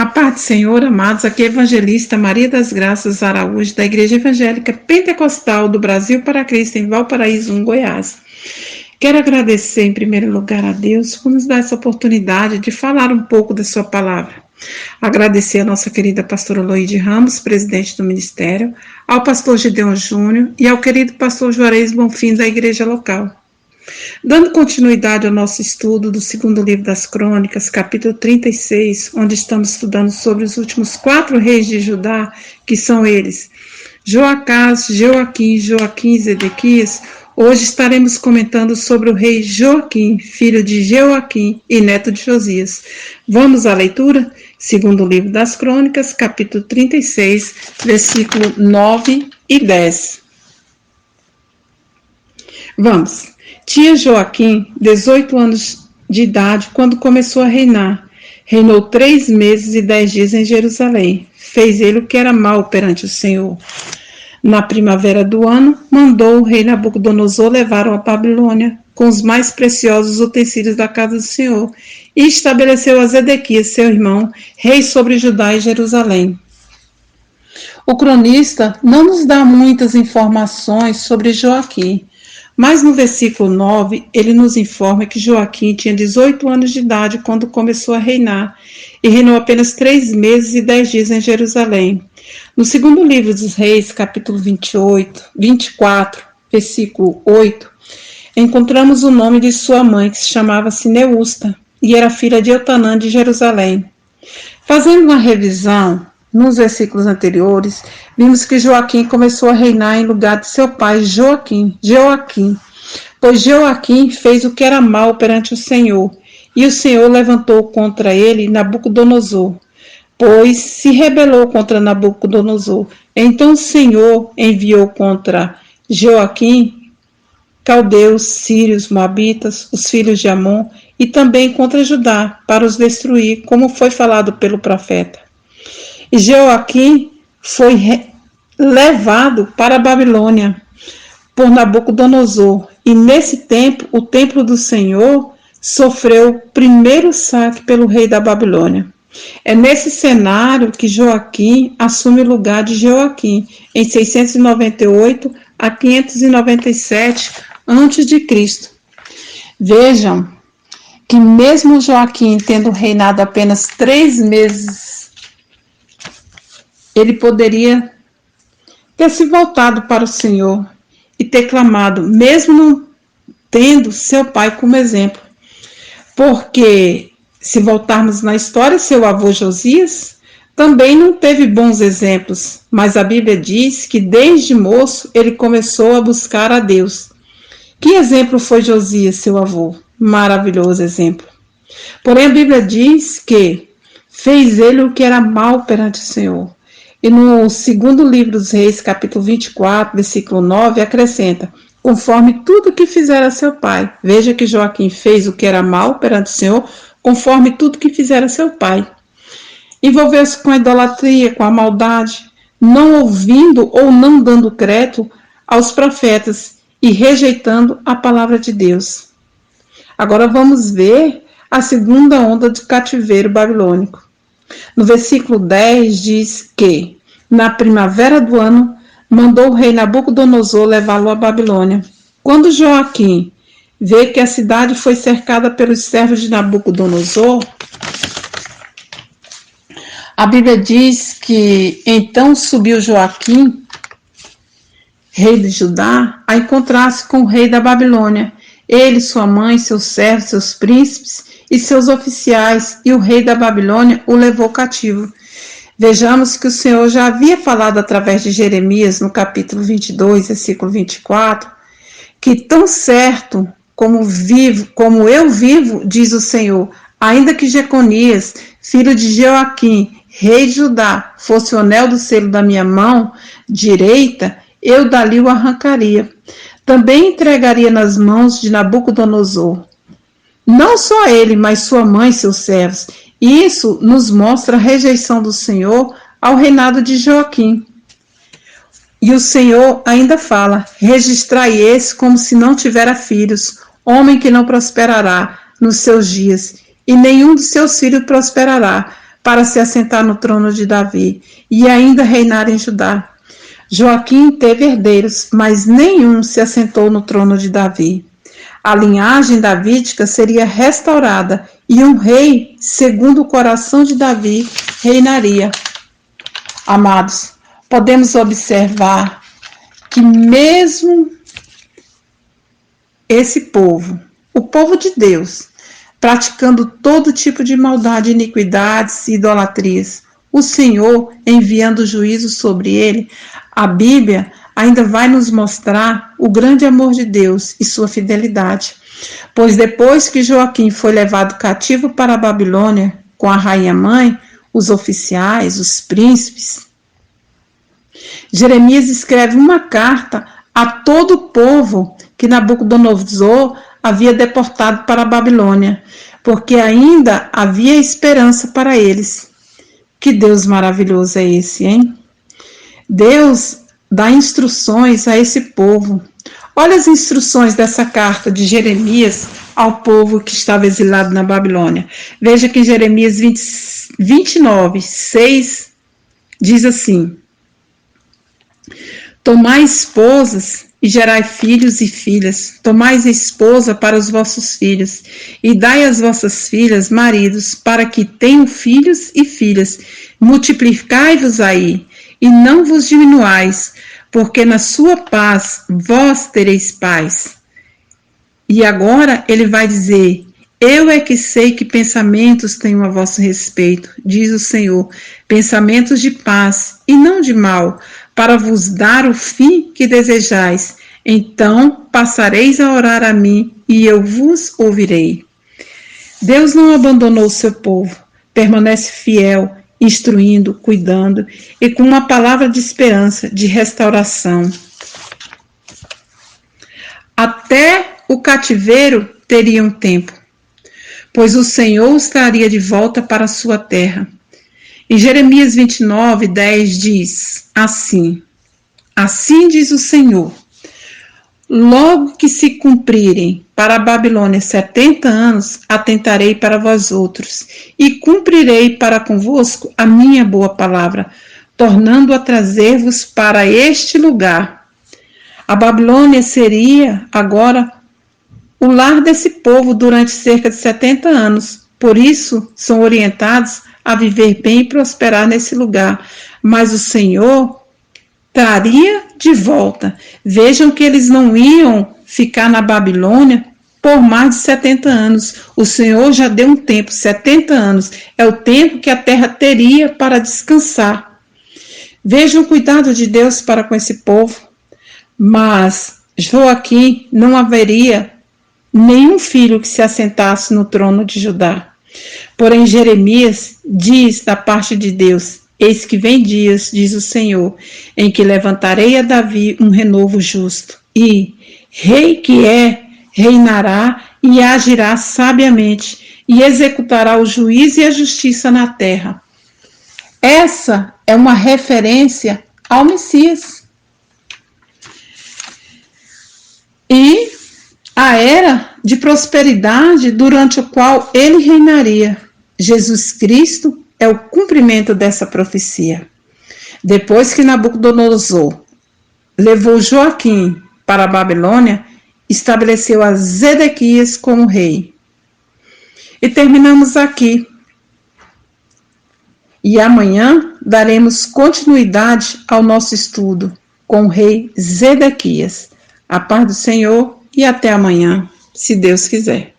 A paz do Senhor, amados, aqui é a evangelista Maria das Graças Araújo, da Igreja Evangélica Pentecostal do Brasil para Cristo, em Valparaíso, Goiás. Quero agradecer, em primeiro lugar, a Deus por nos dar essa oportunidade de falar um pouco da sua palavra. Agradecer a nossa querida pastora Loide Ramos, presidente do ministério, ao pastor Gideon Júnior e ao querido pastor Juarez Bonfim, da igreja local. Dando continuidade ao nosso estudo do segundo livro das Crônicas, capítulo 36, onde estamos estudando sobre os últimos 4 reis de Judá, que são eles, Joacás, Joaquim e Zedequias. Hoje estaremos comentando sobre o rei Joaquim, filho de Joaquim e neto de Josias. Vamos à leitura? Segundo livro das Crônicas, capítulo 36, versículo 9 e 10. Vamos. Tinha Joaquim 18 anos de idade quando começou a reinar. Reinou 3 meses e 10 dias em Jerusalém. Fez ele o que era mal perante o Senhor. Na primavera do ano, mandou o rei Nabucodonosor levar a Babilônia com os mais preciosos utensílios da casa do Senhor e estabeleceu a Zedequias, seu irmão, rei sobre Judá e Jerusalém. O cronista não nos dá muitas informações sobre Joaquim, mas no versículo 9, ele nos informa que Joaquim tinha 18 anos de idade quando começou a reinar, e reinou apenas 3 meses e 10 dias em Jerusalém. No segundo livro dos Reis, capítulo 24, versículo 8, encontramos o nome de sua mãe, que se chamava-se Neusta, e era filha de Eutanã de Jerusalém. Fazendo uma revisão, nos versículos anteriores, vimos que Joaquim começou a reinar em lugar de seu pai Joaquim, pois Joaquim fez o que era mal perante o Senhor, e o Senhor levantou contra ele Nabucodonosor, pois se rebelou contra Nabucodonosor. Então o Senhor enviou contra Joaquim caldeus, sírios, moabitas, os filhos de Amon, e também contra Judá, para os destruir, como foi falado pelo profeta. E Joaquim foi levado para a Babilônia por Nabucodonosor. E nesse tempo, o templo do Senhor sofreu o primeiro saque pelo rei da Babilônia. É nesse cenário que Joaquim assume o lugar de Joaquim, em 698 a 597 a.C. Vejam que mesmo Joaquim tendo reinado apenas 3 meses, ele poderia ter se voltado para o Senhor e ter clamado, mesmo não tendo seu pai como exemplo. Porque, se voltarmos na história, seu avô Josias também não teve bons exemplos, mas a Bíblia diz que desde moço ele começou a buscar a Deus. Que exemplo foi Josias, seu avô? Maravilhoso exemplo. Porém, a Bíblia diz que fez ele o que era mal perante o Senhor. E no segundo livro dos Reis, capítulo 24, versículo 9, acrescenta, conforme tudo que fizera seu pai. Veja que Joaquim fez o que era mal perante o Senhor, conforme tudo que fizera seu pai. Envolveu-se com a idolatria, com a maldade, não ouvindo ou não dando crédito aos profetas e rejeitando a palavra de Deus. Agora vamos ver a segunda onda de cativeiro babilônico. No versículo 10 diz que, na primavera do ano, mandou o rei Nabucodonosor levá-lo à Babilônia. Quando Joaquim vê que a cidade foi cercada pelos servos de Nabucodonosor, a Bíblia diz que então subiu Joaquim, rei de Judá, a encontrar-se com o rei da Babilônia. Ele, sua mãe, seus servos, seus príncipes e seus oficiais, e o rei da Babilônia o levou cativo. Vejamos que o Senhor já havia falado através de Jeremias, no capítulo 22, versículo 24, que tão certo como eu vivo, diz o Senhor, ainda que Jeconias, filho de Joaquim, rei de Judá, fosse o anel do selo da minha mão direita, eu dali o arrancaria. Também entregaria nas mãos de Nabucodonosor. Não só ele, mas sua mãe e seus servos. Isso nos mostra a rejeição do Senhor ao reinado de Joaquim. E o Senhor ainda fala, registrai esse como se não tivera filhos, homem que não prosperará nos seus dias, e nenhum dos seus filhos prosperará, para se assentar no trono de Davi e ainda reinar em Judá. Joaquim teve herdeiros, mas nenhum se assentou no trono de Davi. A linhagem davídica seria restaurada e um rei, segundo o coração de Davi, reinaria. Amados, podemos observar que mesmo esse povo, o povo de Deus, praticando todo tipo de maldade, iniquidades e idolatrias, o Senhor enviando juízo sobre ele, a Bíblia ainda vai nos mostrar o grande amor de Deus e sua fidelidade. Pois depois que Joaquim foi levado cativo para a Babilônia, com a rainha-mãe, os oficiais, os príncipes, Jeremias escreve uma carta a todo o povo que Nabucodonosor havia deportado para a Babilônia, porque ainda havia esperança para eles. Que Deus maravilhoso é esse, hein? Deus dá instruções a esse povo. Olha as instruções dessa carta de Jeremias ao povo que estava exilado na Babilônia. Veja que em Jeremias 29, 6 diz assim: tomai esposas e gerai filhos e filhas, tomai esposa para os vossos filhos, e dai às vossas filhas maridos, para que tenham filhos e filhas. Multiplicai-vos aí, e não vos diminuais, porque na sua paz vós tereis paz. E agora ele vai dizer: eu é que sei que pensamentos tenho a vosso respeito, diz o Senhor, pensamentos de paz e não de mal, para vos dar o fim que desejais. Então passareis a orar a mim e eu vos ouvirei. Deus não abandonou o seu povo, permanece fiel, instruindo, cuidando e com uma palavra de esperança, de restauração. Até o cativeiro teria um tempo, pois o Senhor os traria de volta para a sua terra. Em Jeremias 29, 10 diz assim: assim diz o Senhor, logo que se cumprirem para a Babilônia 70 anos, atentarei para vós outros, e cumprirei para convosco a minha boa palavra, tornando a trazer-vos para este lugar. A Babilônia seria agora o lar desse povo durante cerca de 70 anos, por isso são orientados a viver bem e prosperar nesse lugar, mas o Senhor traria de volta. Vejam que eles não iam ficar na Babilônia por mais de 70 anos. O Senhor já deu um tempo, 70 anos. É o tempo que a terra teria para descansar. Vejam o cuidado de Deus para com esse povo. Mas Joaquim não haveria nenhum filho que se assentasse no trono de Judá. Porém, Jeremias diz da parte de Deus: eis que vem dias, diz o Senhor, em que levantarei a Davi um renovo justo, e rei que é, reinará e agirá sabiamente, e executará o juízo e a justiça na terra. Essa é uma referência ao Messias. E a era de prosperidade durante o qual ele reinaria. Jesus Cristo é o cumprimento dessa profecia. Depois que Nabucodonosor levou Joaquim para a Babilônia, estabeleceu a Zedequias como rei. E terminamos aqui. E amanhã daremos continuidade ao nosso estudo com o rei Zedequias. A paz do Senhor e até amanhã, se Deus quiser.